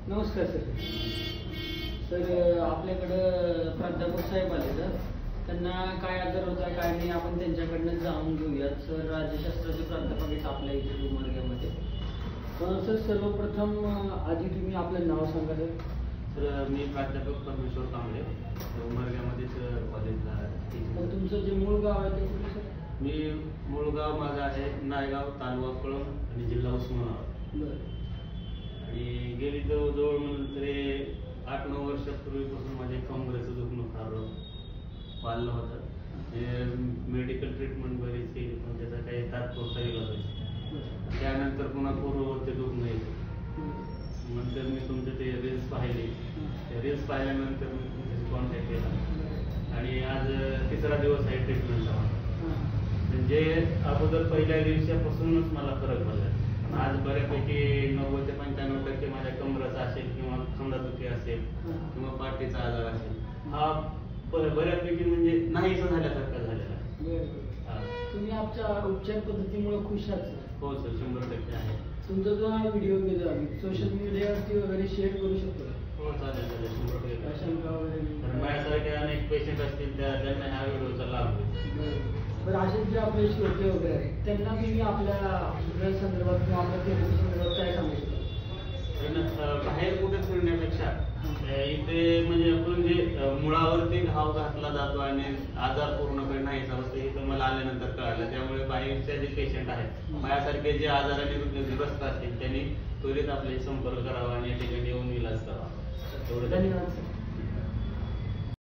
नमस्कार सर आपल्याकडं प्राध्यापक साहेब आले तर त्यांना काय आजार होता काय नाही आपण त्यांच्याकडनं जाणून घेऊयात. सर राज्यशास्त्राचे प्राध्यापक आहेत आपल्या इथे उमरग्यामध्ये. सर सर्वप्रथम आधी तुम्ही आपलं नाव सांगा सर. सर मी प्राध्यापक परमेश्वर कांबळे उमरग्यामध्येच कॉलेजला आहे. तुमचं जे मूळ गाव आहे ते कुठे सर? मी मूळ गाव माझं आहे नायगाव, तालुका कळंब आणि जिल्हा उस्मानाबाद. बरं. आणि गेली जवळजवळ म्हणलं तरी 8-9 वर्षापूर्वीपासून माझे कमरेचं दुखणं फार वाढलं होतं. मेडिकल ट्रीटमेंट बरीच केली पण त्याचा काही तात्पुरता इलाज व्हायचा. त्यानंतर पुन्हा पूर्ववर्ती दुखणं येतं. नंतर मी तुमचे ते रील्स पाहिले. त्या रील्स पाहिल्यानंतर मी तुमच्याशी कॉन्टॅक्ट केला आणि आज 3रा दिवस आहे ट्रीटमेंटचा. म्हणजे अगोदर पहिल्या दिवसापासूनच मला फरक पडला. आज बऱ्यापैकी 90 ते 95% माझ्या कमराचा असेल किंवा खांदादुखी असेल किंवा पाठीचा आजार असेल हा बऱ्यापैकी म्हणजे नाहीसा झाल्यासारखा झालेला आहे. तुम्ही आमच्या उपचार पद्धतीमुळे खुश आहात? हो सर, 100% आहे. तुमचा जो हा व्हिडिओ केला आम्ही सोशल मीडियावरती वगैरे शेअर करू शकतो? हो चालेल, 100%. शंका वगैरे माझ्यासारखे अनेक पेशंट असतील त्यांना ह्या व्हिडिओचा लाभ होईल. तर असे जे आपले श्रोते वगैरे आहेत त्यांना तुम्ही आपल्या हॉस्पिटल संदर्भात किंवा आपल्या थेरपी संदर्भात काय सांगू शकता? बाहेर कुठे फिरण्यापेक्षा इथे म्हणजे आपण जे मुळावरती घाव घातला जातो आणि आजार पूर्णपणे नाही होतं हे तर मला आल्यानंतर कळालं. त्यामुळे बाहेरचे जे पेशंट आहेत माझ्यासारखे जे आजाराने ग्रस्त असतील त्यांनी त्वरित आपले संपर्क करावा आणि या ठिकाणी येऊन इलाज करावा. धन्यवाद.